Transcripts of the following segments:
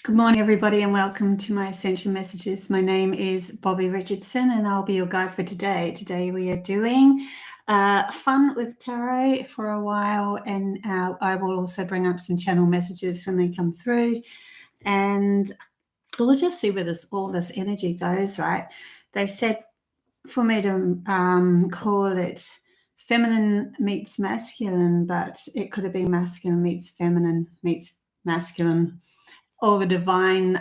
Good morning, everybody, and welcome to my Ascension Messages. My name is Bobbie Richardson, and I'll be your guide for today. Today we are doing fun with tarot for a while, and I will also bring up some channel messages when they come through, and we'll just see where all this energy goes, right? They said for me to call it feminine meets masculine, but it could have been masculine meets feminine meets masculine. All the divine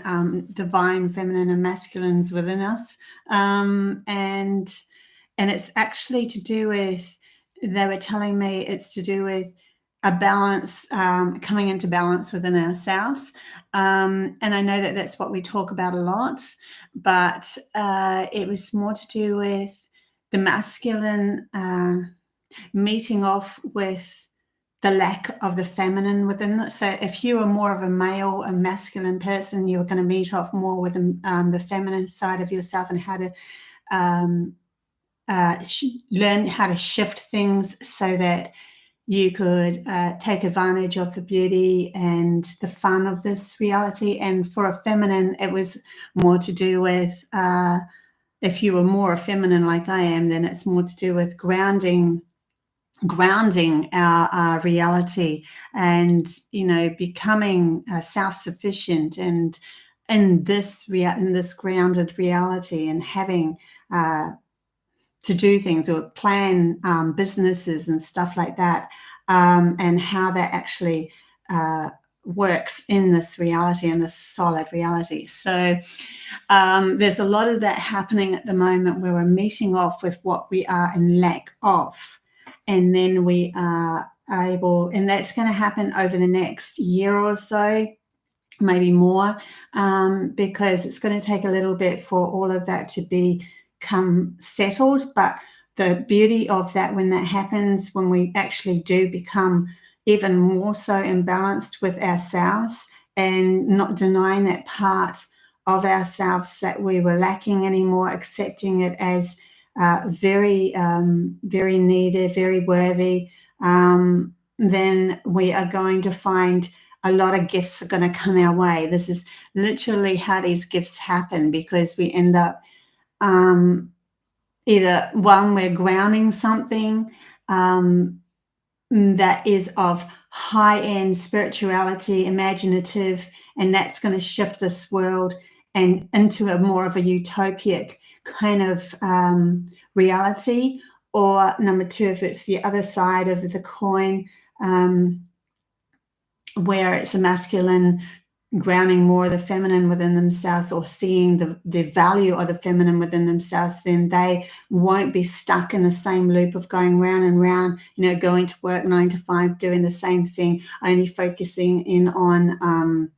feminine and masculines within us, and it's actually to do with, they were telling me it's to do with a balance, coming into balance within ourselves, and I know that that's what we talk about a lot, but it was more to do with the masculine meeting off with the lack of the feminine within it. So if you are more of a male, a masculine person, you're going to meet off more with the feminine side of yourself, and how to learn how to shift things so that you could take advantage of the beauty and the fun of this reality. And for a feminine, it was more to do with, if you were more feminine like I am, then it's more to do with grounding our reality, and becoming self-sufficient, and in this grounded reality, and having to do things or plan businesses and stuff like that, and how that actually works in this reality, in this solid reality. So there's a lot of that happening at the moment, where we're meeting off with what we are in lack of. And then we are able, and that's going to happen over the next year or so, maybe more, because it's going to take a little bit for all of that to become settled. But the beauty of that, when that happens, when we actually do become even more so imbalanced with ourselves, and not denying that part of ourselves that we were lacking anymore, accepting it as very needed, very worthy, then we are going to find a lot of gifts are going to come our way. This is literally how these gifts happen, because we end up either, one, we're grounding something that is of high-end spirituality, imaginative, and that's going to shift this world and into a more of a utopic kind of reality. Or number two, if it's the other side of the coin, where it's a masculine grounding more of the feminine within themselves, or seeing the value of the feminine within themselves, then they won't be stuck in the same loop of going round and round, going to work 9 to 5, doing the same thing, only focusing in on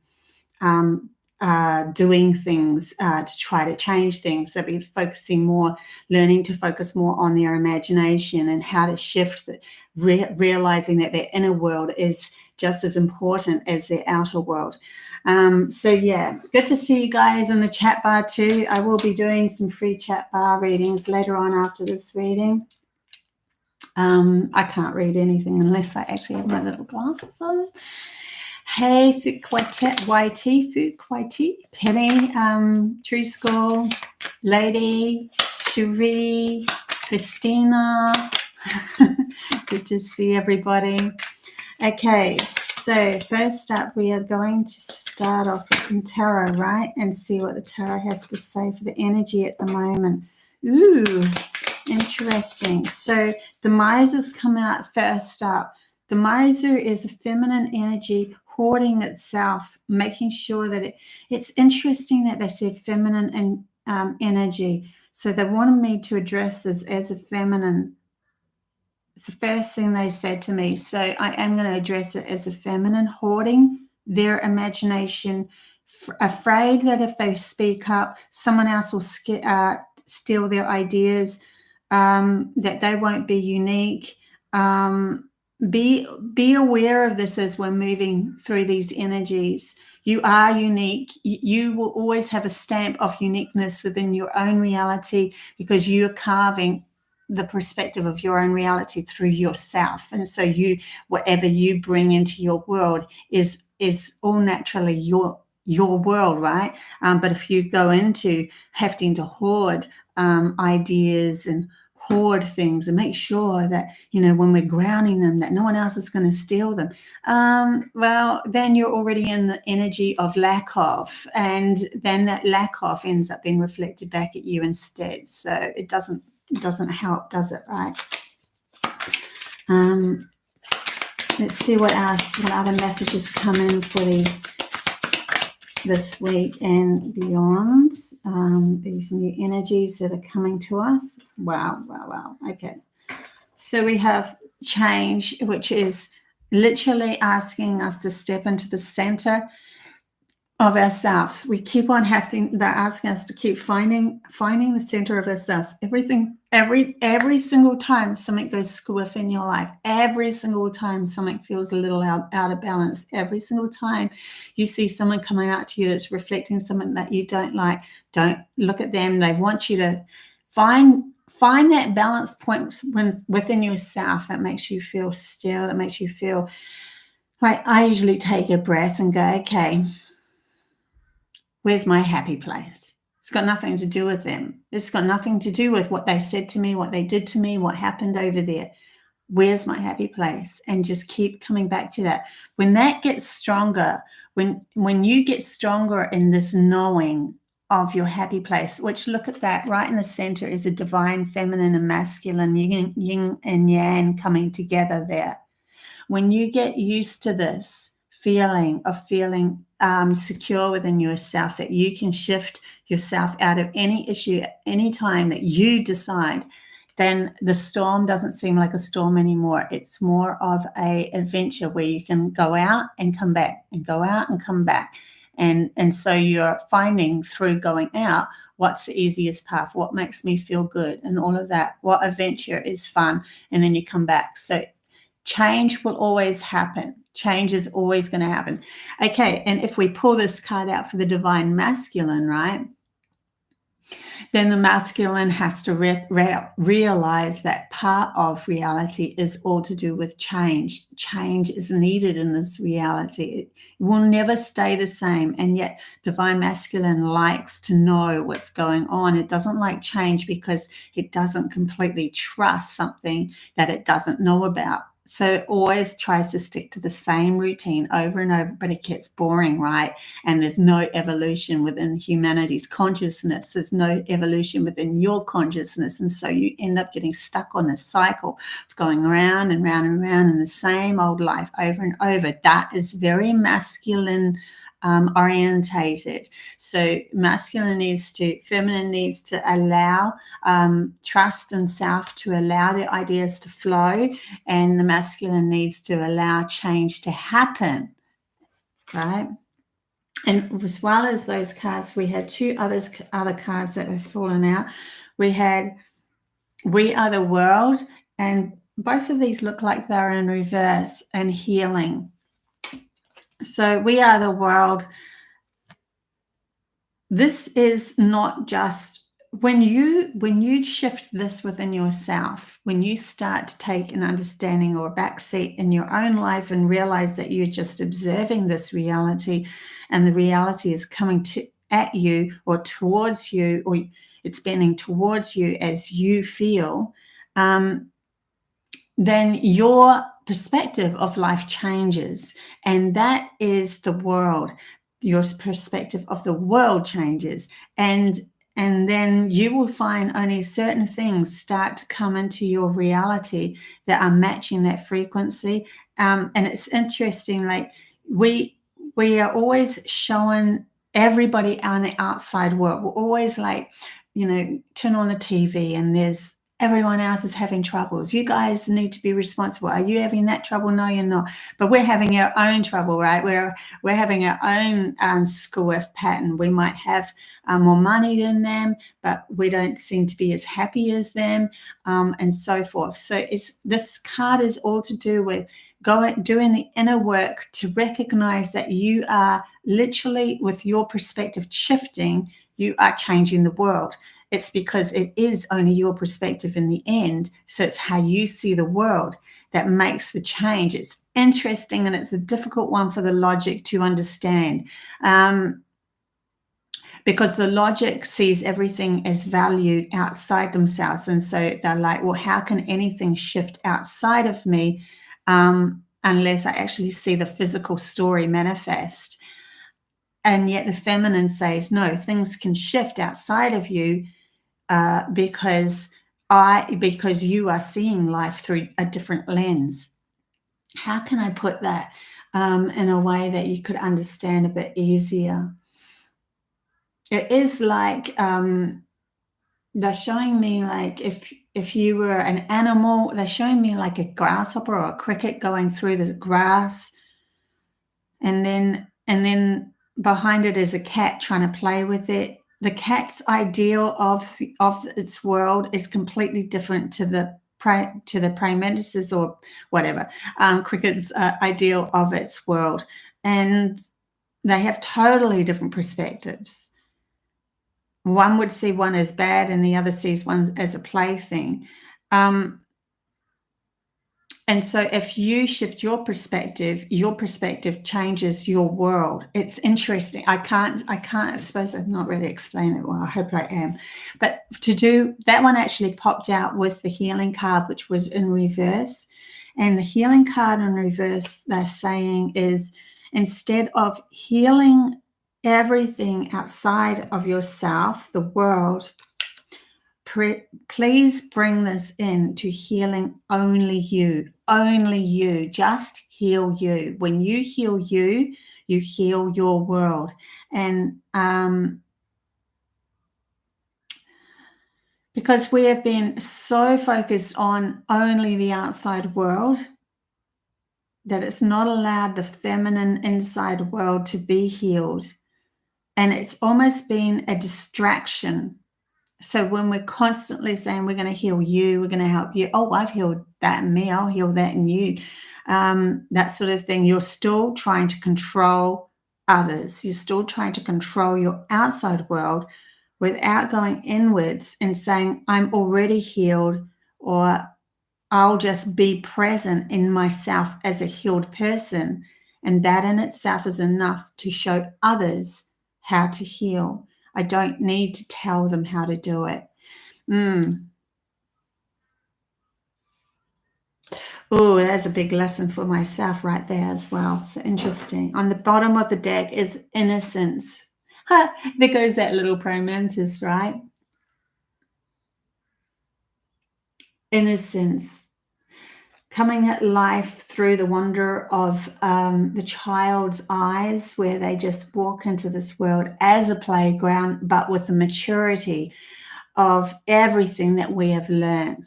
doing things to try to change things. They'll be focusing more, learning to focus more on their imagination, and how to shift, realizing that their inner world is just as important as their outer world. So yeah, good to see you guys in the chat bar too. I will be doing some free chat bar readings later on after this reading. I can't read anything unless I actually have my little glasses on. Hey, YT, Penny, True School, Lady, Cherie, Christina. Good to see everybody. Okay, so first up, we are going to start off with tarot, right? And see what the tarot has to say for the energy at the moment. Ooh, interesting. So the Miser's come out first up. The Miser is a feminine energy hoarding itself, making sure that it's interesting that they said feminine and energy. So they wanted me to address this as a feminine. It's the first thing they said to me. So I am going to address it as a feminine, hoarding their imagination, afraid that if they speak up, someone else will steal their ideas, that they won't be unique. Be aware of this as we're moving through these energies. You are unique. You will always have a stamp of uniqueness within your own reality, because you're carving the perspective of your own reality through yourself. And so whatever you bring into your world is all naturally your world, right? But if you go into having to hoard ideas and hoard things and make sure that, when we're grounding them, that no one else is going to steal them, well, then you're already in the energy of lack of, and then that lack of ends up being reflected back at you instead. So it doesn't help, does it? Right? Let's see what other messages come in for this week and beyond. These new energies that are coming to us. Wow. Okay. So we have change, which is literally asking us to step into the center of ourselves. We keep on they're asking us to keep finding the center of ourselves. Every single time something goes squiff in your life, every single time something feels a little out of balance, every single time you see someone coming out to you that's reflecting something that you don't like, don't look at them. They want you to find that balance point within yourself that makes you feel still, that makes you feel like, I usually take a breath and go, okay, where's my happy place? It's got nothing to do with them. It's got nothing to do with what they said to me, what they did to me, what happened over there. Where's my happy place? And just keep coming back to that. When that gets stronger, when you get stronger in this knowing of your happy place, which, look at that, right in the center is a divine feminine and masculine, yin and yang coming together there. When you get used to this feeling secure within yourself, that you can shift yourself out of any issue at any time that you decide, then the storm doesn't seem like a storm anymore. It's more of an adventure where you can go out and come back and go out and come back. And so you're finding through going out, what's the easiest path, what makes me feel good, and all of that, what adventure is fun, and then you come back. So change will always happen. Change is always going to happen. Okay, and if we pull this card out for the divine masculine, right, then the masculine has to realize that part of reality is all to do with change. Change is needed in this reality. It will never stay the same. And yet divine masculine likes to know what's going on. It doesn't like change because it doesn't completely trust something that it doesn't know about. So it always tries to stick to the same routine over and over, but it gets boring, right? And there's no evolution within humanity's consciousness. There's no evolution within your consciousness. And so you end up getting stuck on this cycle of going around and round and round in the same old life over and over. That is very masculine orientated. So feminine needs to allow trust in self, to allow the ideas to flow, and the masculine needs to allow change to happen, right? And as well as those cards, we had two other cards that have fallen out. We had We Are the World, and both of these look like they're in reverse, and healing. So we are the world. This is not just when you shift this within yourself, when you start to take an understanding or a backseat in your own life and realize that you're just observing this reality, and the reality is coming at you or towards you, or it's bending towards you as you feel, then your perspective of life changes. And that is the world. Your perspective of the world changes. And then you will find only certain things start to come into your reality that are matching that frequency. And it's interesting, like we are always showing everybody on the outside world. We're always like, turn on the TV and there's everyone else is having troubles. You guys need to be responsible. Are you having that trouble? No, you're not. But we're having our own trouble, right? We're having our own school F pattern. We might have more money than them, but we don't seem to be as happy as them, and so forth. So this card is all to do with doing the inner work to recognize that you are literally, with your perspective shifting, you are changing the world. It's because it is only your perspective in the end. So it's how you see the world that makes the change. interesting, and it's a difficult one for the logic to understand, because the logic sees everything as valued outside themselves. And so they're like, well, how can anything shift outside of me unless I actually see the physical story manifest? And yet the feminine says, no, things can shift outside of you because you are seeing life through a different lens. How can I put that in a way that you could understand a bit easier? It is like they're showing me, like, if you were an animal, they're showing me like a grasshopper or a cricket going through the grass, and then behind it is a cat trying to play with it. The cat's ideal of its world is completely different to the praying mantises or whatever, cricket's ideal of its world, and they have totally different perspectives. One would see one as bad and the other sees one as a plaything. And so if you shift your perspective changes your world. It's interesting. I suppose I've not really explained it well. I hope I am. But to do that, one actually popped out with the healing card, which was in reverse. And the healing card in reverse, they're saying, is instead of healing everything outside of yourself, the world, please bring this in to healing only you, just heal you. When you heal you, you heal your world. And because we have been so focused on only the outside world that it's not allowed the feminine inside world to be healed. And it's almost been a distraction. So when we're constantly saying we're going to heal you, we're going to help you, oh, I've healed that in me, I'll heal that in you, that sort of thing, you're still trying to control others. You're still trying to control your outside world without going inwards and saying, I'm already healed, or I'll just be present in myself as a healed person. And that in itself is enough to show others how to heal. I don't need to tell them how to do it. Oh, there's a big lesson for myself right there as well. So interesting. On the bottom of the deck is Innocence. There goes that little praying mantis, right? Innocence. Coming at life through the wonder of the child's eyes, where they just walk into this world as a playground, but with the maturity of everything that we have learned.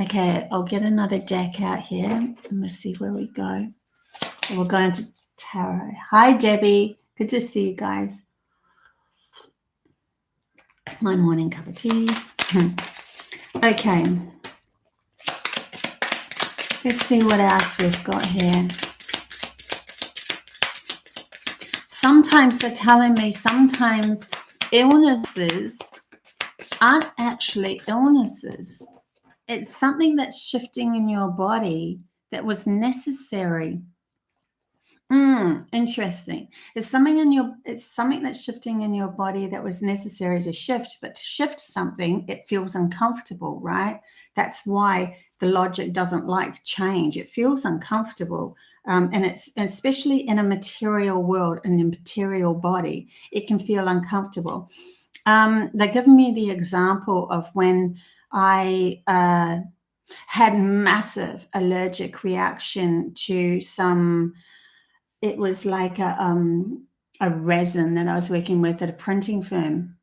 Okay, I'll get another deck out here and we'll see where we go. So we'll go into tarot. Hi, Debbie. Good to see you guys. My morning cup of tea. Okay. Let's see what else we've got here. Sometimes they're telling me sometimes illnesses aren't actually illnesses. It's something that's shifting in your body that was necessary. Interesting. It's something that's shifting in your body that was necessary to shift, but to shift something, it feels uncomfortable, right? That's why the logic doesn't like change. It feels uncomfortable. And it's especially in a material world, in a material body, it can feel uncomfortable. They're giving me the example of when I had massive allergic reaction to some. It was like a resin that I was working with at a printing firm.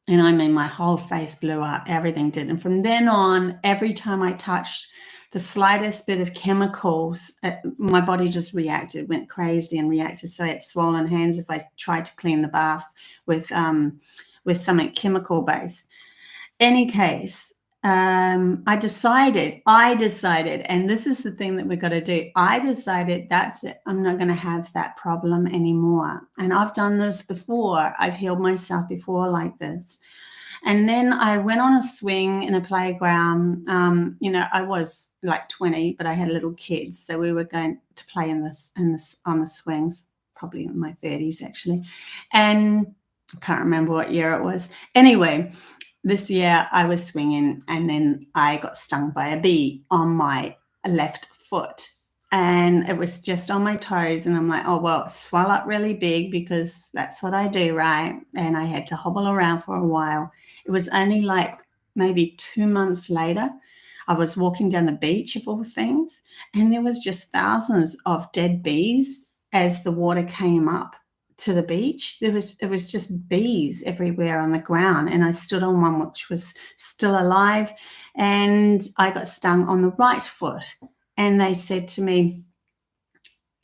And I mean, my whole face blew up, everything did. And from then on, every time I touched the slightest bit of chemicals, my body just reacted, went crazy and reacted. So I had swollen hands if I tried to clean the bath with something chemical based. Any case, I decided, and this is the thing that we've got to do. I decided that's it. I'm not going to have that problem anymore. And I've done this before. I've healed myself before like this. And then I went on a swing in a playground. I was like 20, but I had little kids, so we were going to play on the swings, probably in my 30s actually, and I can't remember what year it was. Anyway, this year I was swinging, and then I got stung by a bee on my left foot, and it was just on my toes, and I'm like, oh well, swell up really big because that's what I do, right? And I had to hobble around for a while. It was only like maybe 2 months later, I was walking down the beach of all things, and there was just thousands of dead bees as the water came up to the beach. It was just bees everywhere on the ground, and I stood on one which was still alive, and I got stung on the right foot. And they said to me,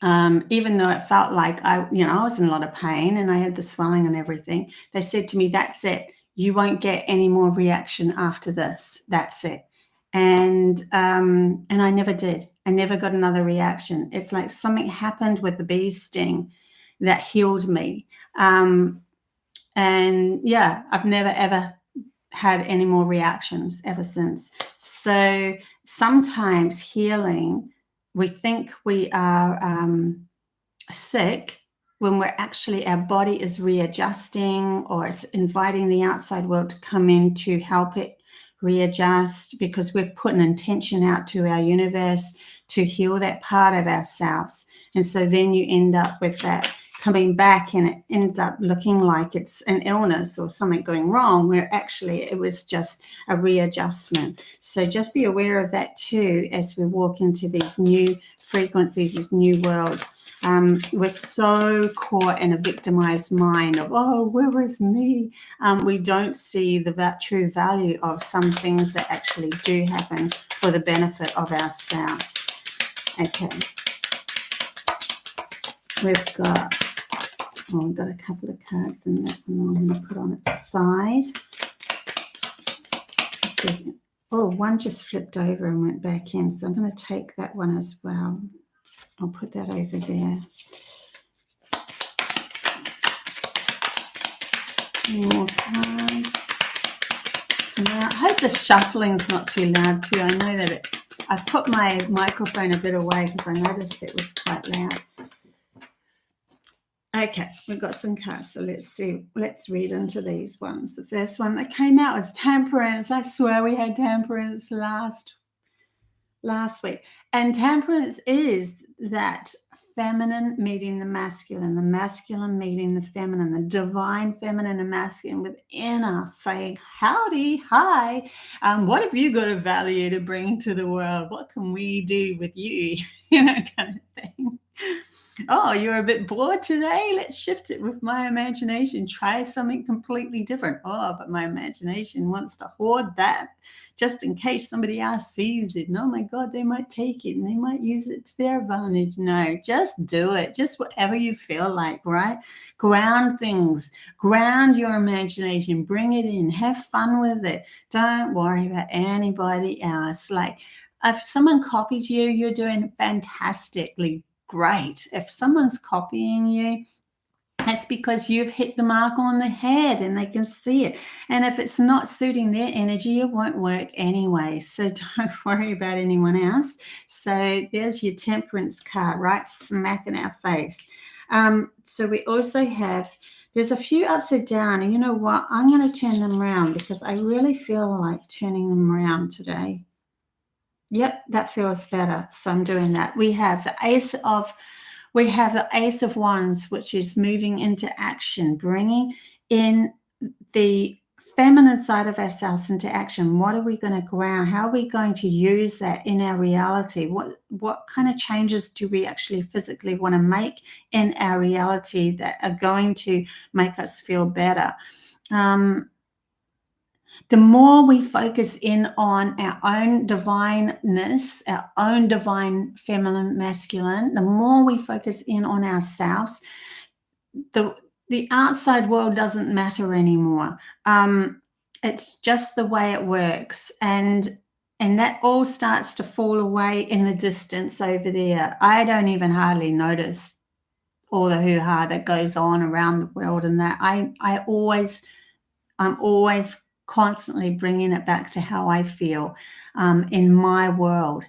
even though it felt like I was in a lot of pain and I had the swelling and everything, they said to me, that's it. You won't get any more reaction after this. That's it. And I never did. I never got another reaction. It's like something happened with the bee sting that healed me. And yeah, I've never, ever had any more reactions ever since. So sometimes healing, we think we are sick when we're actually, our body is readjusting, or it's inviting the outside world to come in to help it readjust, because we've put an intention out to our universe to heal that part of ourselves. And so then you end up with that coming back, and it ends up looking like it's an illness or something going wrong, where actually it was just a readjustment. So just be aware of that too as we walk into these new frequencies, these new worlds. We're so caught in a victimized mind of, oh, where is me? We don't see the true value of some things that actually do happen for the benefit of ourselves. Okay. We've got a couple of cards, and that one I'm going to put on its side. Oh, one just flipped over and went back in, so I'm going to take that one as well. I'll put that over there. More cards. I hope the shuffling's not too loud too. I know that I've put my microphone a bit away because I noticed it was quite loud. Okay, we've got some cards, so let's see. Let's read into these ones. The first one that came out was Temperance. I swear we had Temperance last week. And Temperance is that feminine meeting the masculine meeting the feminine, the divine feminine and masculine within us saying, howdy, hi, what have you got of value to bring to the world? What can we do with you? Kind of thing. Oh, you're a bit bored today? Let's shift it with my imagination. Try something completely different. Oh, but my imagination wants to hoard that just in case somebody else sees it. And oh my God, they might take it and they might use it to their advantage. No, just do it. Just whatever you feel like, right? Ground things. Ground your imagination. Bring it in. Have fun with it. Don't worry about anybody else. Like, if someone copies you, you're doing fantastically great. If someone's copying you, that's because you've hit the mark on the head and they can see it. And if it's not suiting their energy, it won't work anyway. So don't worry about anyone else. So there's your Temperance card, right smack in our face. So we also have, there's a few upside down. And you know what? I'm going to turn them around because I really feel like turning them around today. Yep, that feels better. So I'm doing that. We have the Ace of Wands, which is moving into action, bringing in the feminine side of ourselves into action. What are we going to ground? How are we going to use that in our reality? What kind of changes do we actually physically want to make in our reality that are going to make us feel better? The more we focus in on our own divineness, our own divine feminine, masculine, the more we focus in on ourselves, the outside world doesn't matter anymore. It's just the way it works. And that all starts to fall away in the distance over there. I don't even hardly notice all the hoo-ha that goes on around the world and that. I'm always constantly bringing it back to how I feel in my world.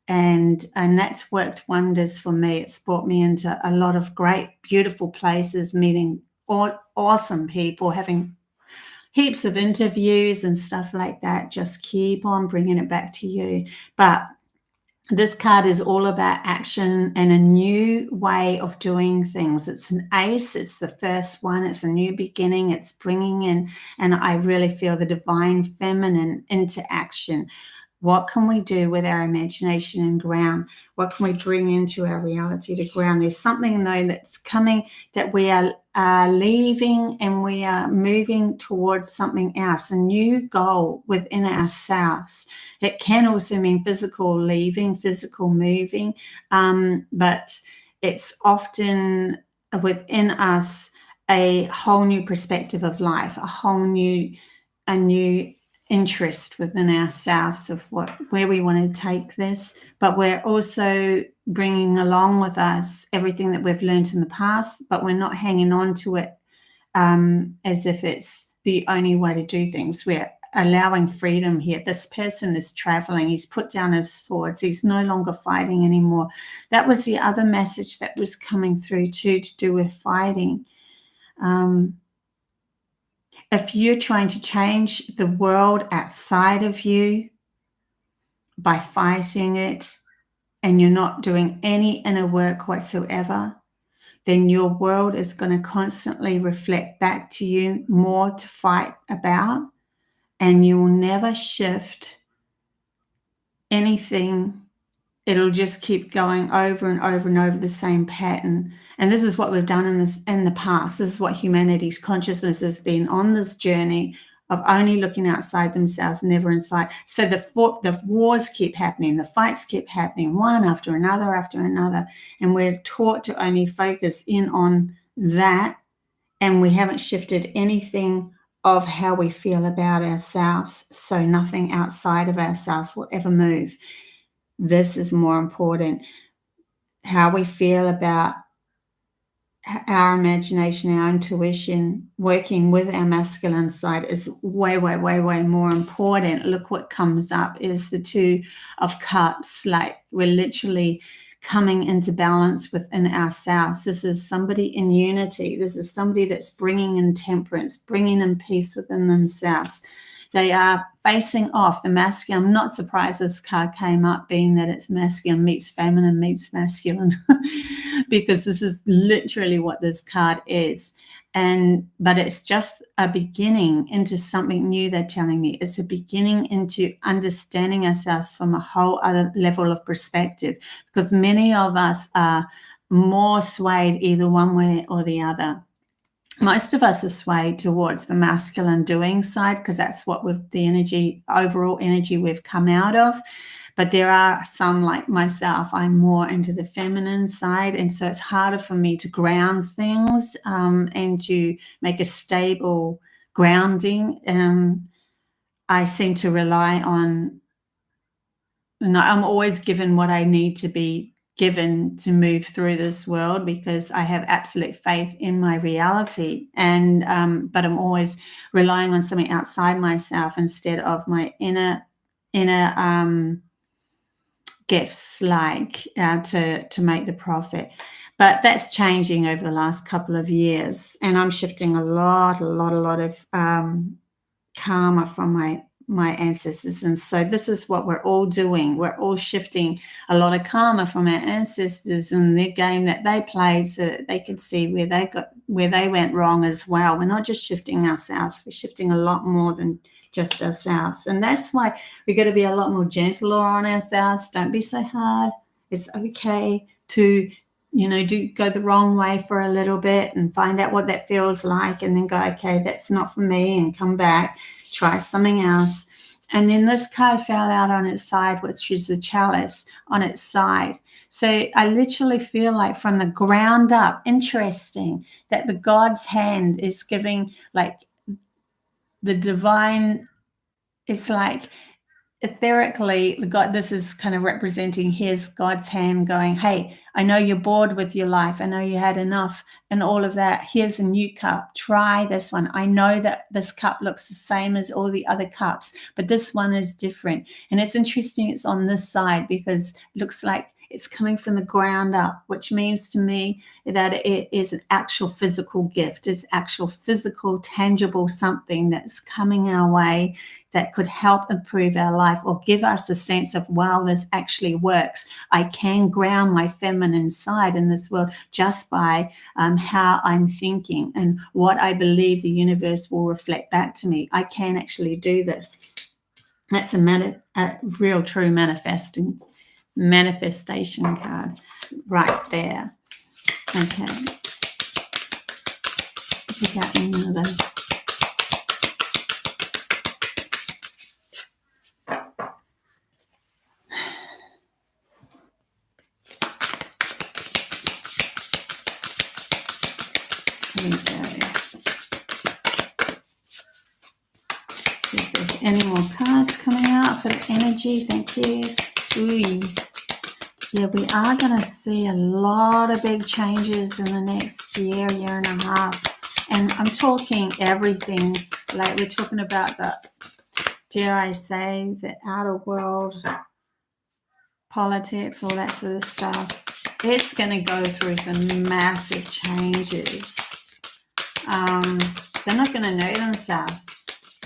And that's worked wonders for me. It's brought me into a lot of great, beautiful places, meeting awesome people, having heaps of interviews and stuff like that. Just keep on bringing it back to you. But this card is all about action and a new way of doing things. It's an ace. It's the first one. It's a new beginning. It's bringing in, and I really feel the divine feminine into action. What can we do with our imagination and ground? What can we bring into our reality to ground? There's something, though, that's coming, that we are leaving, and we are moving towards something else, a new goal within ourselves. It can also mean physical leaving, physical moving, but it's often within us a whole new perspective of life, a new interest within ourselves of where we want to take this. But we're also bringing along with us everything that we've learned in the past, but we're not hanging on to it as if it's the only way to do things. We're allowing freedom here. This person is traveling. He's put down his swords. He's no longer fighting anymore. That was the other message that was coming through too, to do with fighting. If you're trying to change the world outside of you by fighting it, and you're not doing any inner work whatsoever, then your world is going to constantly reflect back to you more to fight about, and you will never shift anything. It'll just keep going over and over and over the same pattern. And this is what we've done in the past. This is what humanity's consciousness has been on this journey of only looking outside themselves, never inside. So the wars keep happening, the fights keep happening, one after another, and we're taught to only focus in on that, and we haven't shifted anything of how we feel about ourselves, so nothing outside of ourselves will ever move. This is more important. How we feel about our imagination, our intuition, working with our masculine side is way, way, way, way more important. Look what comes up is the Two of Cups. Like, we're literally coming into balance within ourselves. This is somebody in unity. This is somebody that's bringing in temperance, bringing in peace within themselves. They are facing off the masculine. I'm not surprised this card came up, being that it's masculine meets feminine meets masculine, because this is literally what this card is. But it's just a beginning into something new, they're telling me. It's a beginning into understanding ourselves from a whole other level of perspective, because many of us are more swayed either one way or the other. Most of us are swayed towards the masculine doing side, because that's what overall energy we've come out of. But there are some, like myself, I'm more into the feminine side. And so it's harder for me to ground things and to make a stable grounding. I seem to rely on, I'm always given what I need to be given to move through this world, because I have absolute faith in my reality, and but I'm always relying on something outside myself instead of my inner gifts, like to make the profit. But that's changing over the last couple of years, and I'm shifting a lot of karma from my ancestors. And so this is what we're all doing. We're all shifting a lot of karma from our ancestors and their game that they played, so that they could see where they went wrong as well. We're not just shifting ourselves, we're shifting a lot more than just ourselves. And that's why we've got to be a lot more gentler on ourselves. Don't be so hard. It's okay to go the wrong way for a little bit and find out what that feels like, and then go, okay, that's not for me, and come back, try something else. And then this card fell out on its side, which is the chalice on its side. So I literally feel like from the ground up, interesting, that the God's hand is giving, like, the divine, it's like etherically, God, this is kind of representing, here's God's hand going, hey, I know you're bored with your life. I know you had enough and all of that. Here's a new cup. Try this one. I know that this cup looks the same as all the other cups, but this one is different. And it's interesting it's on this side because it looks like it's coming from the ground up, which means to me that it is an actual physical gift, is actual physical, tangible something that's coming our way that could help improve our life or give us a sense of, wow, this actually works. I can ground my feminine side in this world just by how I'm thinking and what I believe the universe will reflect back to me. I can actually do this. That's a real true manifestation card right there. Okay. Pick out another. There we go. See if there's any more cards coming out for the energy. Thank you. Ooh. Yeah, we are going to see a lot of big changes in the next year and a half. And I'm talking everything. Like we're talking about the, dare I say, the outer world, politics, all that sort of stuff. It's going to go through some massive changes. They're not going to know themselves.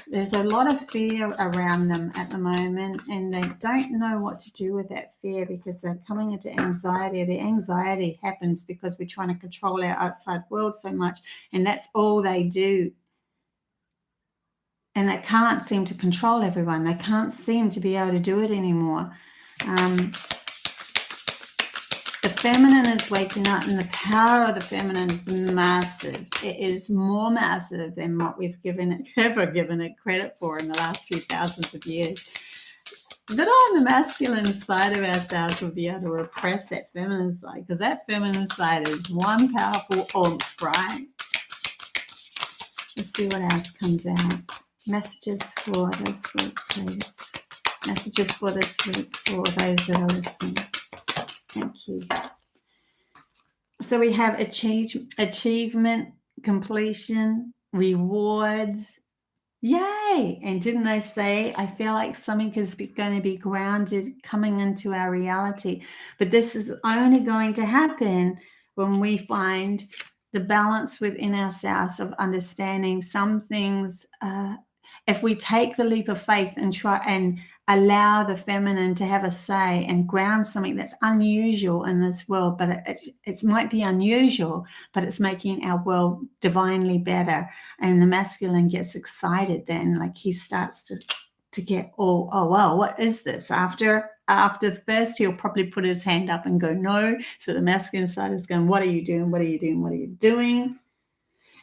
There's a lot of fear around them at the moment, and they don't know what to do with that fear because they're coming into anxiety. The anxiety happens because we're trying to control our outside world so much, and that's all they do. And they can't seem to control everyone. They can't seem to be able to do it anymore. The feminine is waking up, and the power of the feminine is massive. It is more massive than what we've ever given it credit for in the last few thousands of years. Little on the masculine side of ourselves will be able to repress that feminine side, because that feminine side is one powerful oomph, right? Let's see what else comes out. Messages for this week, please. Messages for this week for those that are listening. Thank you. So we have achievement, completion, rewards. Yay! And didn't I say, I feel like something is going to be grounded coming into our reality. But this is only going to happen when we find the balance within ourselves of understanding some things. If we take the leap of faith and try and allow the feminine to have a say and ground something that's unusual in this world, but it might be unusual, but it's making our world divinely better. And the masculine gets excited then, like he starts to get all, oh, wow, what is this? After first, he'll probably put his hand up and go, no. So the masculine side is going, what are you doing? What are you doing? What are you doing?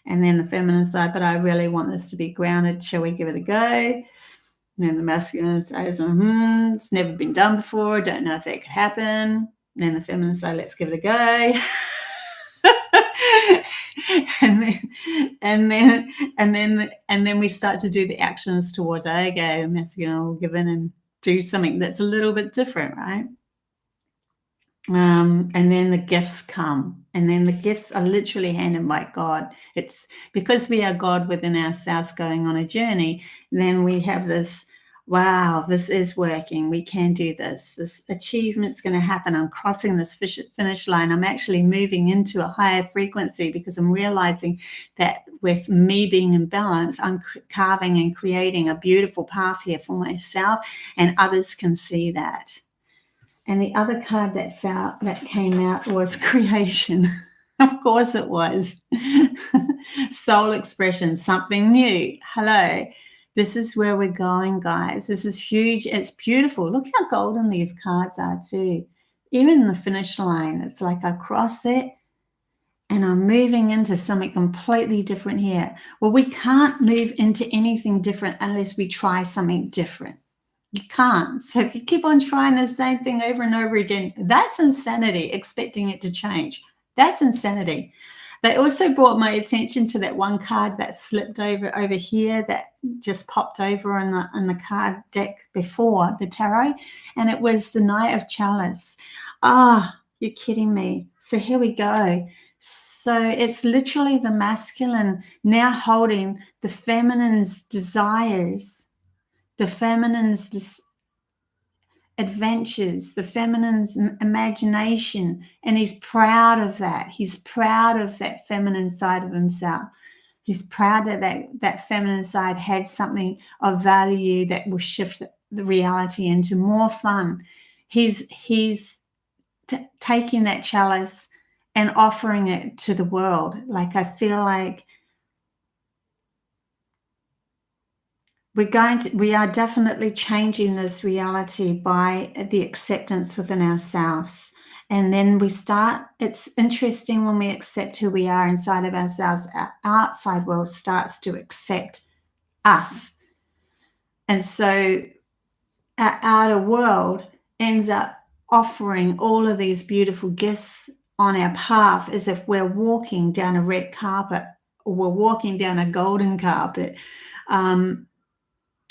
And then the feminine side, but I really want this to be grounded. Shall we give it a go? And then the masculine side says, it's never been done before. Don't know if that could happen. And then the feminine side, let's give it a go. and then we start to do the actions towards, okay, masculine will give in and do something that's a little bit different, right? And then the gifts come, and then the gifts are literally handed by God. It's because we are God within ourselves going on a journey. Then we have this, wow, this is working. We can do this. This achievement's going to happen. I'm crossing this finish line. I'm actually moving into a higher frequency because I'm realizing that with me being in balance, I'm carving and creating a beautiful path here for myself, and others can see that. And the other card that came out was creation. Of course it was. Soul expression, something new. Hello. This is where we're going, guys. This is huge. It's beautiful. Look how golden these cards are too. Even the finish line, it's like I cross it and I'm moving into something completely different here. Well, we can't move into anything different unless we try something different. You can't. So if you keep on trying the same thing over and over again, that's insanity, expecting it to change. That's insanity. They also brought my attention to that one card that slipped over here that just popped over on the card deck before the tarot, and it was the Knight of Chalice. Ah, you're kidding me. So here we go. So it's literally the masculine now holding the feminine's desires, the feminine's adventures, the feminine's imagination, and he's proud of that. He's proud of that feminine side of himself. He's proud that that feminine side had something of value that will shift the reality into more fun. He's taking that chalice and offering it to the world. Like, I feel like we are definitely changing this reality by the acceptance within ourselves. And then we start, it's interesting when we accept who we are inside of ourselves, our outside world starts to accept us. And so our outer world ends up offering all of these beautiful gifts on our path, as if we're walking down a red carpet, or we're walking down a golden carpet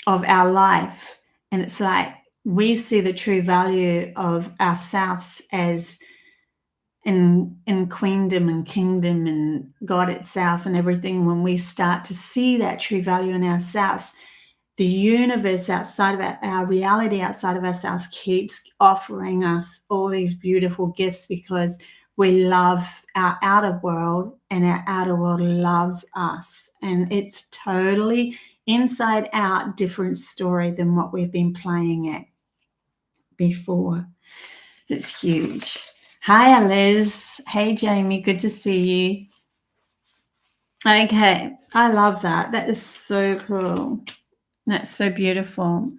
of our life. And it's like we see the true value of ourselves as in queendom and kingdom and God itself and everything. When we start to see that true value in ourselves, the universe outside of our reality outside of ourselves keeps offering us all these beautiful gifts, because we love our outer world and our outer world loves us. And it's totally inside out different story than what we've been playing at before. It's huge. Hi, Liz. Hey, Jamie. Good to see you. Okay. I love that. That is so cool. That's so beautiful.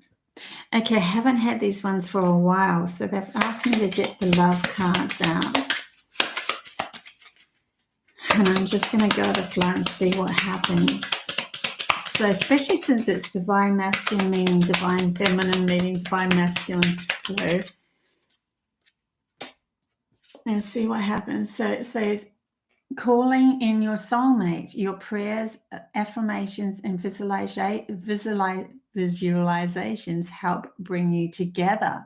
Okay. I haven't had these ones for a while, so they've asked me to get the love cards out. And I'm just going to go to the flow and see what happens. So especially since it's divine masculine meaning divine feminine meaning divine masculine flow. And see what happens. So it says, calling in your soulmate, your prayers, affirmations, and visualizations help bring you together.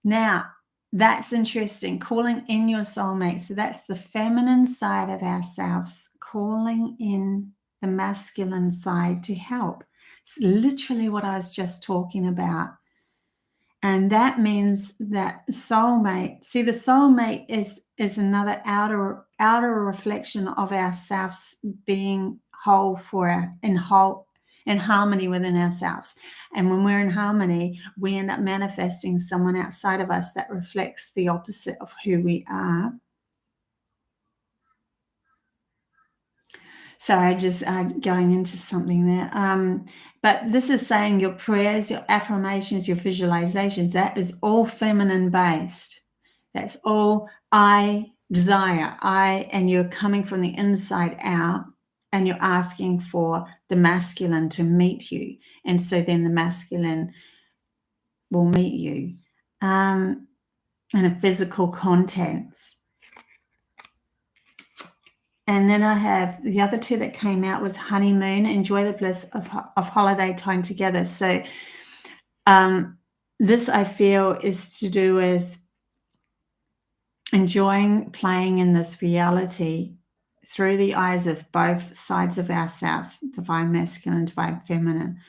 Now, that's interesting. Calling in your soulmate. So that's the feminine side of ourselves, calling in the masculine side to help. It's literally what I was just talking about. And that means that soulmate, see, the soulmate is another outer reflection of ourselves being whole in harmony within ourselves. And when we're in harmony, we end up manifesting someone outside of us that reflects the opposite of who we are. Sorry, just going into something there. But this is saying your prayers, your affirmations, your visualizations, that is all feminine based. That's all I desire. And you're coming from the inside out, and you're asking for the masculine to meet you. And so then the masculine will meet you in a physical context. And then I have the other two that came out was honeymoon, enjoy the bliss of holiday time together. So this, I feel, is to do with enjoying playing in this reality through the eyes of both sides of ourselves, divine masculine and divine feminine,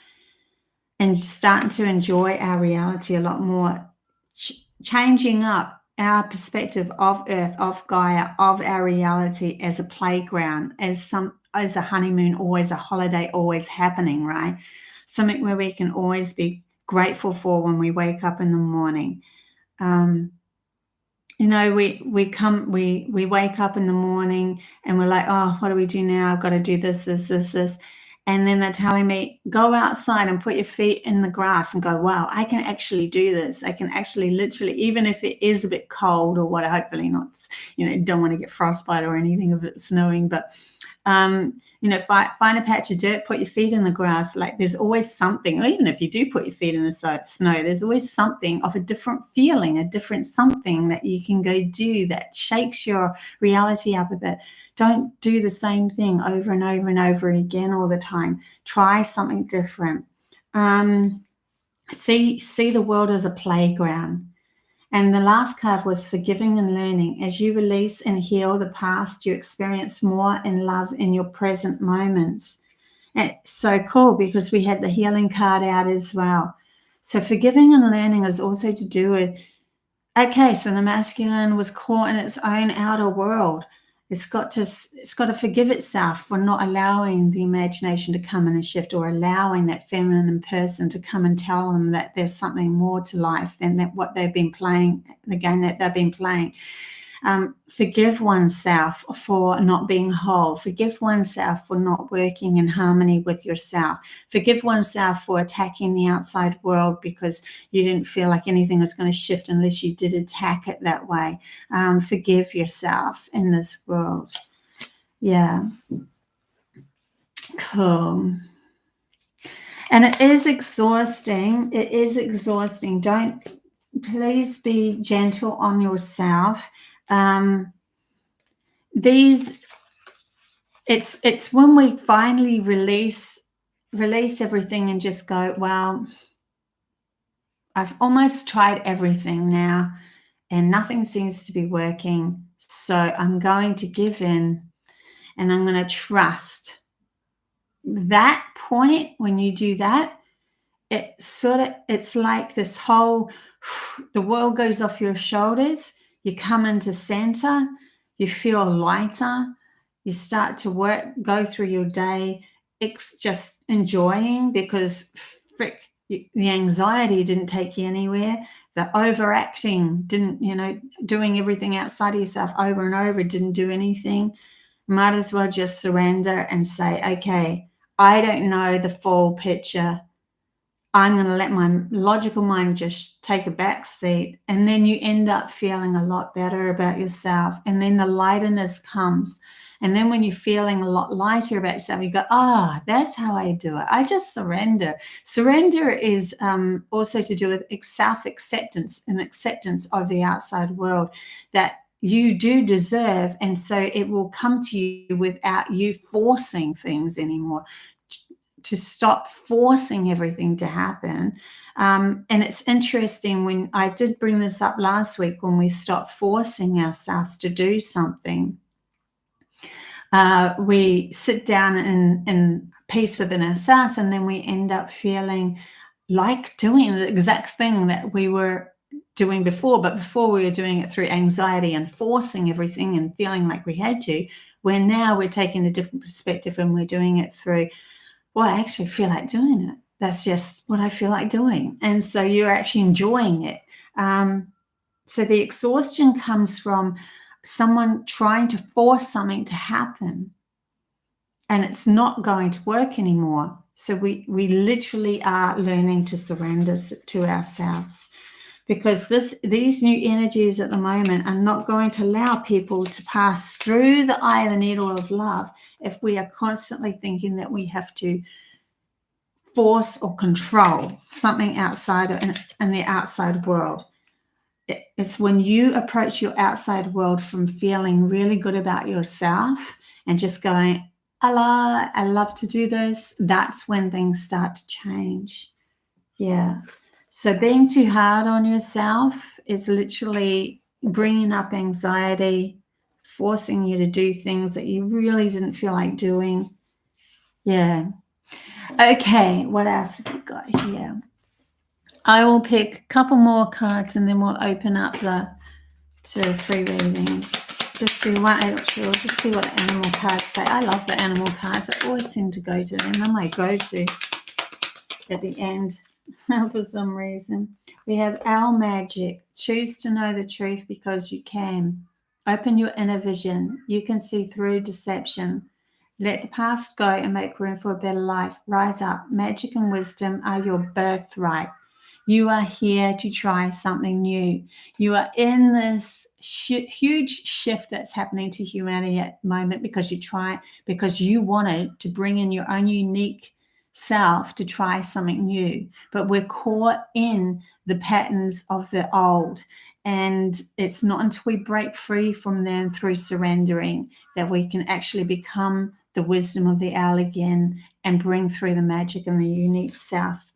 and starting to enjoy our reality a lot more, changing up our perspective of Earth, of Gaia, of our reality as a playground, as a honeymoon, always a holiday, always happening, right? Something where we can always be grateful for when we wake up in the morning. You know, we wake up in the morning and we're like, oh, what do we do now? I've got to do this. And then they're telling me, go outside and put your feet in the grass and go, wow, I can actually do this. I can actually literally, even if it is a bit cold or what, hopefully not, you know, don't want to get frostbite or anything if it's snowing, but You know, find a patch of dirt, put your feet in the grass. Like there's always something, or even if you do put your feet in the snow, there's always something of a different feeling, a different something that you can go do that shakes your reality up a bit. Don't do the same thing over and over and over again all the time. Try something different. See the world as a playground. And the last card was forgiving and learning. As you release and heal the past, you experience more in love in your present moments. And it's so cool because we had the healing card out as well. So forgiving and learning is also to do with, okay, so the masculine was caught in its own outer world. It's got to forgive itself for not allowing the imagination to come in and shift, or allowing that feminine person to come and tell them that there's something more to life than that what they've been playing, the game that they've been playing. Forgive oneself for not being whole. Forgive oneself for not working in harmony with yourself. Forgive oneself for attacking the outside world because you didn't feel like anything was going to shift unless you did attack it that way. Forgive yourself in this world. Yeah. Cool. And it is exhausting. It is exhausting. Please be gentle on yourself. It's when we finally release everything and just go, well, I've almost tried everything now and nothing seems to be working, so I'm going to give in and I'm going to trust. That point, when you do that, it's like this whole, the world goes off your shoulders. You come into center, you feel lighter, you start to go through your day, just enjoying, because the anxiety didn't take you anywhere. The overacting didn't, doing everything outside of yourself over and over didn't do anything. Might as well just surrender and say, okay, I don't know the full picture. I'm going to let my logical mind just take a back seat. And then you end up feeling a lot better about yourself. And then the lightness comes. And then when you're feeling a lot lighter about yourself, you go, that's how I do it. I just surrender. Surrender is also to do with self-acceptance and acceptance of the outside world that you do deserve. And so it will come to you without you forcing things anymore. To stop forcing everything to happen. And it's interesting, when I did bring this up last week, when we stop forcing ourselves to do something, we sit down in peace within ourselves, and then we end up feeling like doing the exact thing that we were doing before. But before, we were doing it through anxiety and forcing everything and feeling like we had to, where now we're taking a different perspective and we're doing it through, well, I actually feel like doing it. That's just what I feel like doing. And so you're actually enjoying it. So the exhaustion comes from someone trying to force something to happen, and it's not going to work anymore. So we literally are learning to surrender to ourselves, because these new energies at the moment are not going to allow people to pass through the eye of the needle of love if we are constantly thinking that we have to force or control something outside in the outside world. It's when you approach your outside world from feeling really good about yourself and just going, Allah, I love to do this. That's when things start to change. Yeah. So being too hard on yourself is literally bringing up anxiety, forcing you to do things that you really didn't feel like doing. Yeah. Okay, what else have we got here? I will pick a couple more cards and then we'll open up to free readings. Just do one actually, just see what the animal cards say. I love the animal cards. I always seem to go to them. They're my go-to at the end for some reason. We have Owl Magic. Choose to know the truth because you can. Open your inner vision. You can see through deception. Let the past go and make room for a better life. Rise up. Magic and wisdom are your birthright. You are here to try something new. You are in this huge shift that's happening to humanity at the moment because you wanted to bring in your own unique self to try something new, but we're caught in the patterns of the old. And it's not until we break free from them through surrendering that we can actually become the wisdom of the owl again and bring through the magic and the unique self.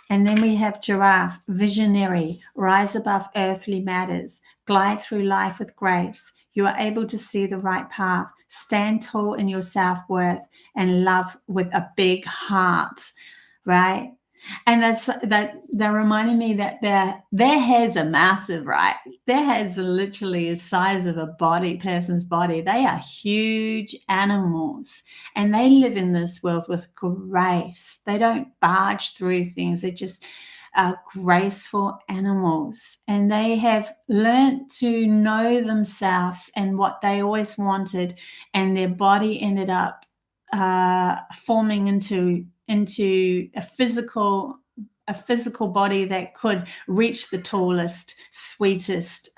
And then we have giraffe, visionary, rise above earthly matters, glide through life with grace. You are able to see the right path, stand tall in your self-worth, and love with a big heart, right? And they're reminding me that their hairs are massive, right? Their hairs are literally the size of a person's body. They are huge animals, and they live in this world with grace. They don't barge through things. They're just graceful animals, and they have learned to know themselves and what they always wanted, and their body ended up forming into a physical body that could reach the tallest, sweetest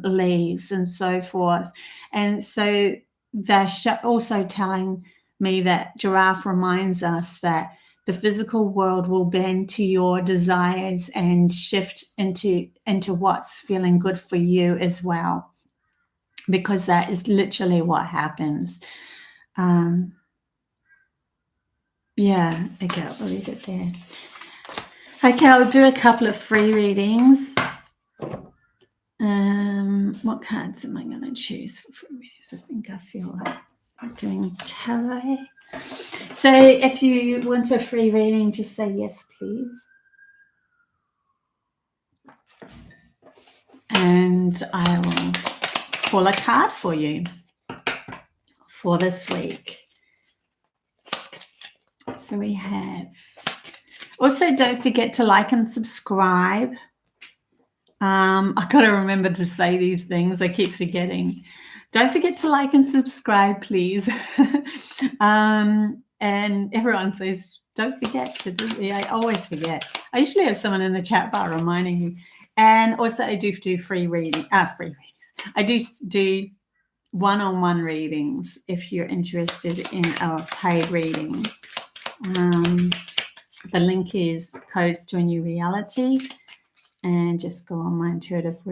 leaves and so forth. And so they're also telling me that giraffe reminds us that the physical world will bend to your desires and shift into what's feeling good for you as well, because that is literally what happens. Yeah, okay, I'll leave it there. Okay, I'll do a couple of free readings. What cards am I going to choose for free readings? I think I feel like doing tarot. So if you want a free reading, just say yes, please. And I will pull a card for you for this week. So we have, also don't forget to like and subscribe. I got to remember to say these things. I keep forgetting. Don't forget to like and subscribe, please. And everyone says, don't forget to do it. I always forget. I usually have someone in the chat bar reminding me. And also I do free readings. I do one-on-one readings if you're interested in a paid reading. The link is Codes to a New Reality, and just go on my intuitive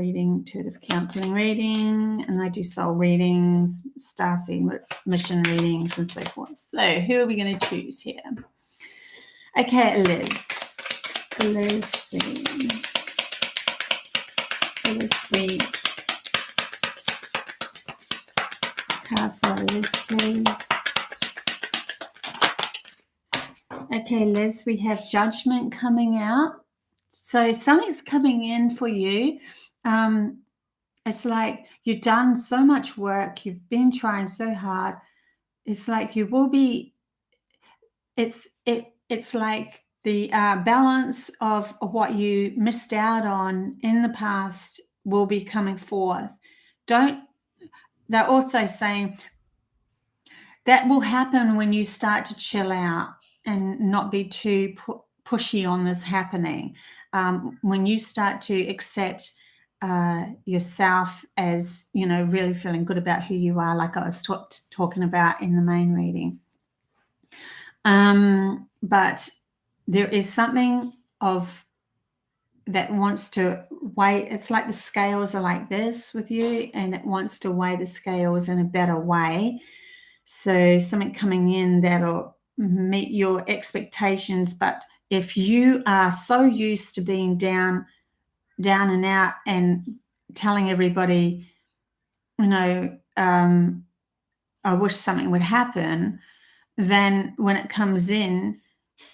counseling reading, and I do soul readings, starseed mission readings, and so forth. So who are we going to choose here? Okay, Liz C. For this week, card for Liz, please. Okay, Liz, we have judgment coming out. So something's coming in for you. It's like you've done so much work. You've been trying so hard. It's like you will be. It's like the balance of what you missed out on in the past will be coming forth. They're also saying that will happen when you start to chill out and not be too pushy on this happening. When you start to accept yourself as, really feeling good about who you are, like I was talking about in the main reading. But there is something that wants to weigh. It's like the scales are like this with you, and it wants to weigh the scales in a better way. So something coming in that'll meet your expectations. But if you are so used to being down and out and telling everybody, I wish something would happen, then when it comes in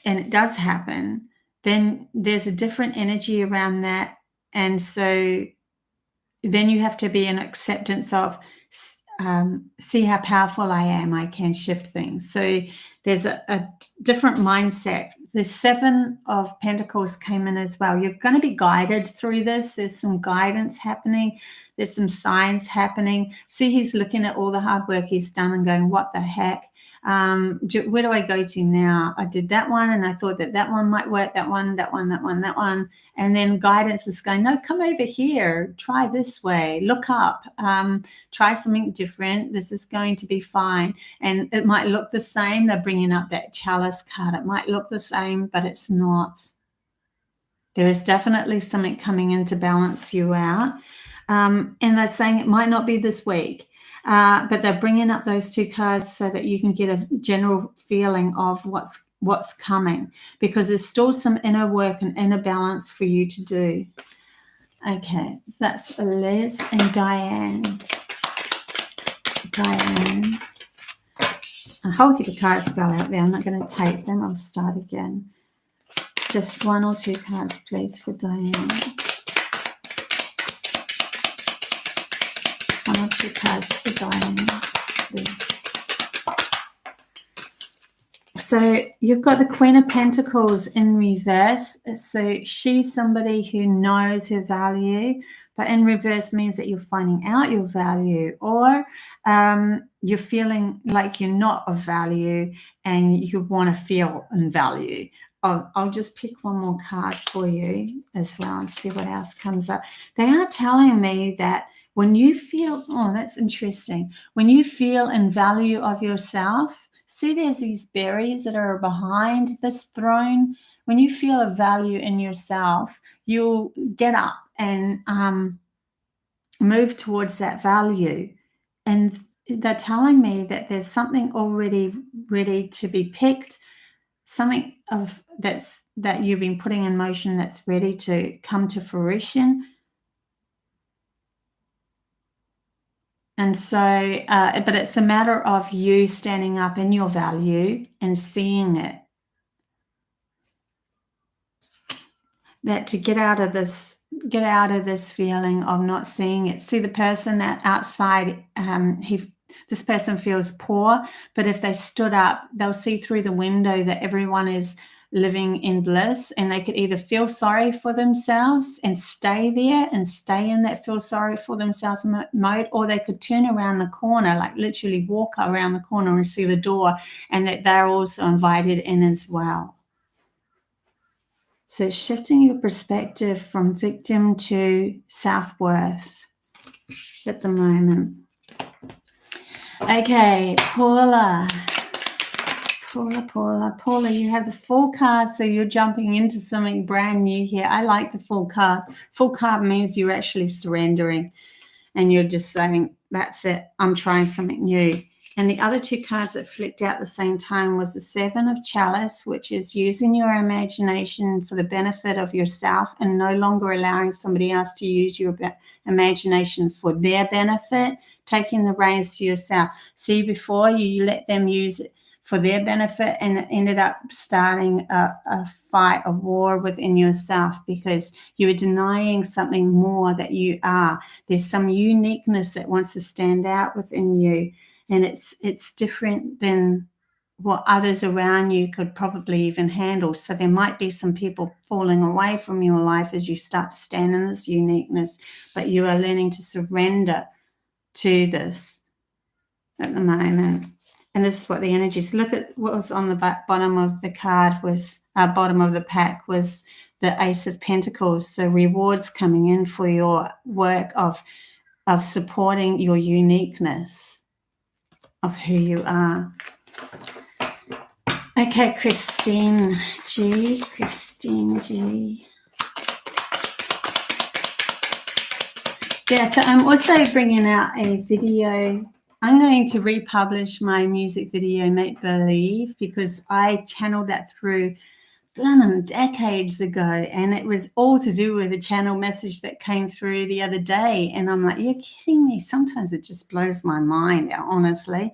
and it does happen, then there's a different energy around that. And so then you have to be in acceptance of, see how powerful I am. I can shift things. So there's a different mindset. The 7 of Pentacles came in as well. You're going to be guided through this. There's some guidance happening. There's some signs happening. See, he's looking at all the hard work he's done and going, what the heck? Where do I go to now? I did that one, and I thought that one might work, that one. And then guidance is going, no, come over here, try this way, look up, try something different. This is going to be fine. And it might look the same. They're bringing up that chalice card. It might look the same, but it's not. There is definitely something coming in to balance you out. And they're saying it might not be this week, but they're bringing up those two cards so that you can get a general feeling of what's coming, because there's still some inner work and inner balance for you to do. Okay, that's Liz and Diane. A whole heap of cards fell out there. I'm not going to take them. I'll start again. Just one or two cards, please, for Diane. One or two cards for Diane, please. So you've got the Queen of Pentacles in reverse. So she's somebody who knows her value, but in reverse means that you're finding out your value, or you're feeling like you're not of value and you want to feel in value. I'll just pick one more card for you as well and see what else comes up. They are telling me that when you feel, oh, that's interesting. When you feel in value of yourself, see there's these berries that are behind this throne. When you feel a value in yourself, you'll get up and move towards that value. And they're telling me that there's something already ready to be picked, something of that you've been putting in motion that's ready to come to fruition. And so, but it's a matter of you standing up in your value and seeing it. That to get out of this feeling of not seeing it. See the person outside, this person feels poor, but if they stood up, they'll see through the window that everyone is living in bliss, and they could either feel sorry for themselves and stay there and stay in that feel sorry for themselves mode, or they could turn around the corner, like literally walk around the corner and see the door, and that they're also invited in as well. So shifting your perspective from victim to self-worth at the moment. Okay, Paula, you have the full card, so you're jumping into something brand new here. I like the full card. Full card means you're actually surrendering and you're just saying, that's it, I'm trying something new. And the other two cards that flicked out at the same time was the Seven of Chalice, which is using your imagination for the benefit of yourself and no longer allowing somebody else to use your imagination for their benefit, taking the reins to yourself. See, before you let them use it for their benefit, and it ended up starting a fight, a war within yourself, because you were denying something more that you are. There's some uniqueness that wants to stand out within you, and it's different than what others around you could probably even handle. So there might be some people falling away from your life as you start to stand in this uniqueness, but you are learning to surrender to this at the moment. And this is what the energies. Look at what was on the bottom of the card was bottom of the pack was the Ace of Pentacles. So rewards coming in for your work of supporting your uniqueness of who you are. Okay, Christine G. Yeah, so I'm also bringing out a video. I'm going to republish my music video, Make Believe, because I channeled that through decades ago, and it was all to do with a channel message that came through the other day. And I'm like, you're kidding me. Sometimes it just blows my mind, honestly.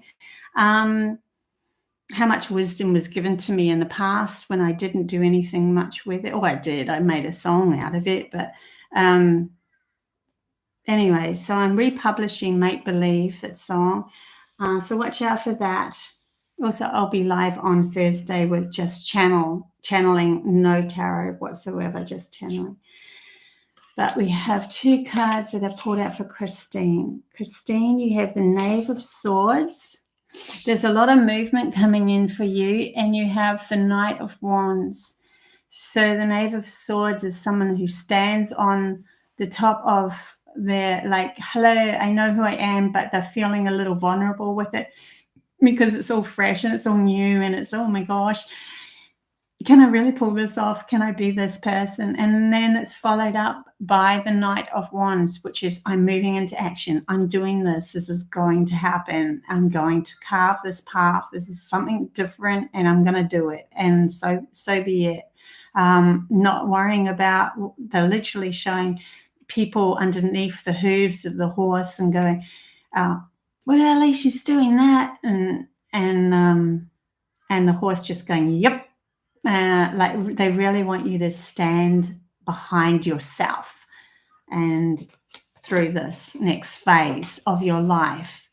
How much wisdom was given to me in the past when I didn't do anything much with it. Oh, I did. I made a song out of it, but anyway, so I'm republishing Make Believe, that song. So watch out for that. Also, I'll be live on Thursday with just channeling, no tarot whatsoever, just channeling. But we have two cards that are pulled out for Christine. Christine, you have the Knave of Swords. There's a lot of movement coming in for you, and you have the Knight of Wands. So the Knave of Swords is someone who stands on the top of their, like, hello, I know who I am, but they're feeling a little vulnerable with it because it's all fresh and it's all new and it's, oh my gosh, can I really pull this off? Can I be this person? And then it's followed up by the Knight of Wands, which is, I'm moving into action. I'm doing this. This is going to happen. I'm going to carve this path. This is something different and I'm going to do it. And so be it. Not worrying about, they're literally showing people underneath the hooves of the horse and going, well, at least she's doing that. And the horse just going, yep. Like they really want you to stand behind yourself and through this next phase of your life.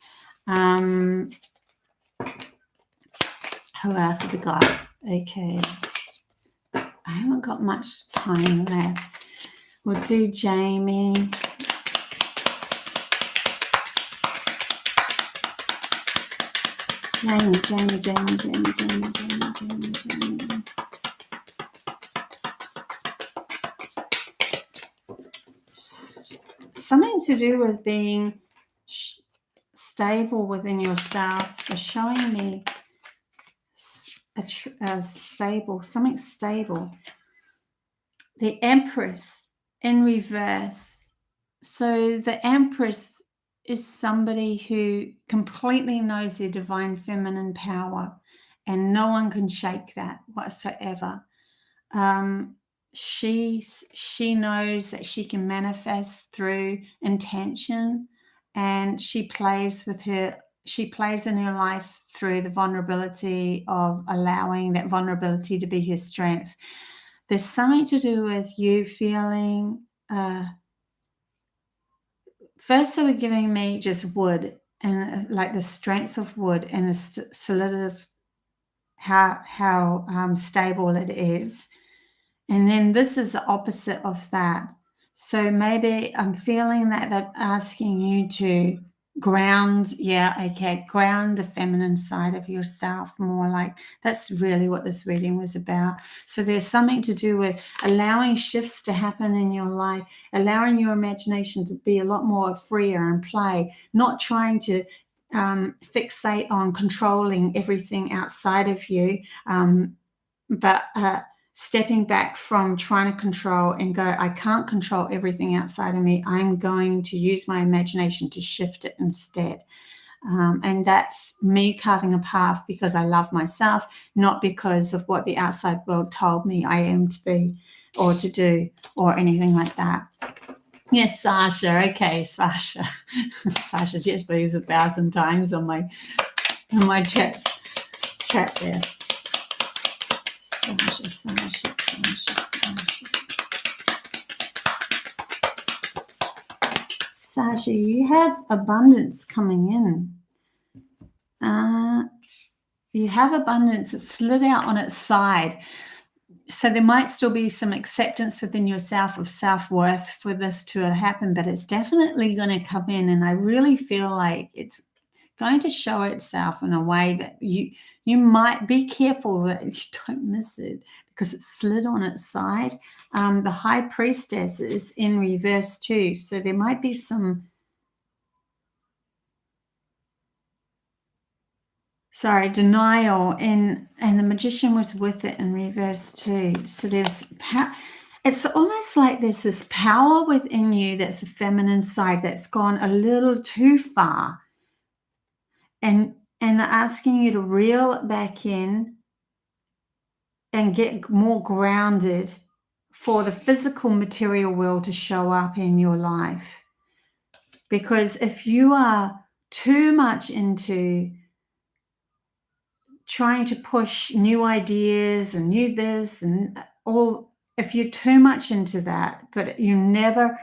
Who else have we got? Okay. I haven't got much time left. We'll do Jamie. Jamie. Something to do with being stable within yourself. They're showing me something stable. The Empress in reverse. So the Empress is somebody who completely knows their divine feminine power, and no one can shake that whatsoever. She knows that she can manifest through intention, and she plays in her life through the vulnerability of allowing that vulnerability to be her strength. There's something to do with you feeling, first they were giving me just wood and like the strength of wood and the solidity of how stable it is. And then this is the opposite of that. So maybe I'm feeling that asking you to ground the feminine side of yourself more. Like that's really what this reading was about. So there's something to do with allowing shifts to happen in your life, allowing your imagination to be a lot more freer and play, not trying to fixate on controlling everything outside of you, but stepping back from trying to control and go, I can't control everything outside of me. I'm going to use my imagination to shift it instead. And that's me carving a path because I love myself, not because of what the outside world told me I am to be or to do or anything like that. Yes, Sasha. Okay, Sasha. Sasha's yes, please 1,000 times on my chat there. Sasha. Sasha, you have abundance coming in. You have abundance. It slid out on its side. So there might still be some acceptance within yourself of self-worth for this to happen, but it's definitely going to come in. And I really feel like it's going to show itself in a way that you might be careful that you don't miss it because it slid on its side. The High Priestess is in reverse too. So there might be some, denial, and the Magician was with it in reverse too. So there's it's almost like there's this power within you that's a feminine side that's gone a little too far. And they're asking you to reel it back in and get more grounded for the physical material world to show up in your life. Because if you are too much into trying to push new ideas and new this and all, if you're too much into that, but you're never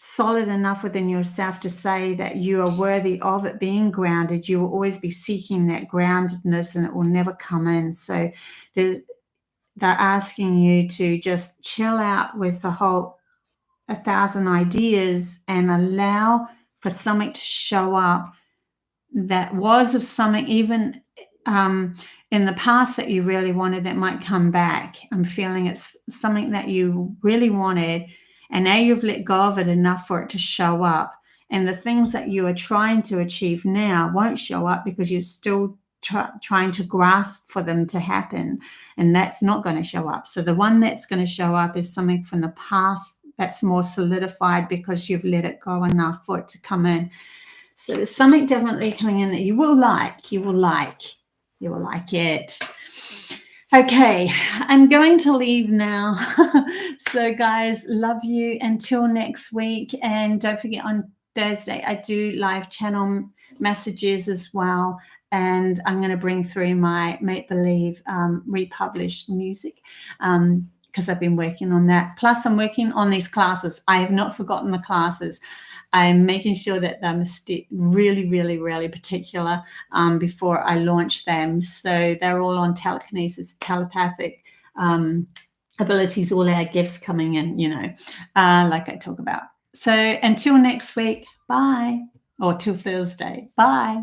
solid enough within yourself to say that you are worthy of it being grounded, you will always be seeking that groundedness and it will never come in. So they're asking you to just chill out with the whole 1,000 ideas and allow for something to show up that was of something even in the past that you really wanted that might come back. I'm feeling it's something that you really wanted, and now you've let go of it enough for it to show up. And the things that you are trying to achieve now won't show up because you're still trying to grasp for them to happen, and that's not going to show up. So the one that's going to show up is something from the past that's more solidified because you've let it go enough for it to come in. So there's something definitely coming in that you will like. You will like it. Okay, I'm going to leave now. So guys, love you until next week. And don't forget, on Thursday, I do live channel messages as well. And I'm going to bring through my Make Believe republished music because I've been working on that. Plus, I'm working on these classes. I have not forgotten the classes. I'm making sure that they're really, really, really particular before I launch them. So they're all on telekinesis, telepathic abilities, all our gifts coming in, you know, like I talk about. So until next week, bye. Or till Thursday, bye.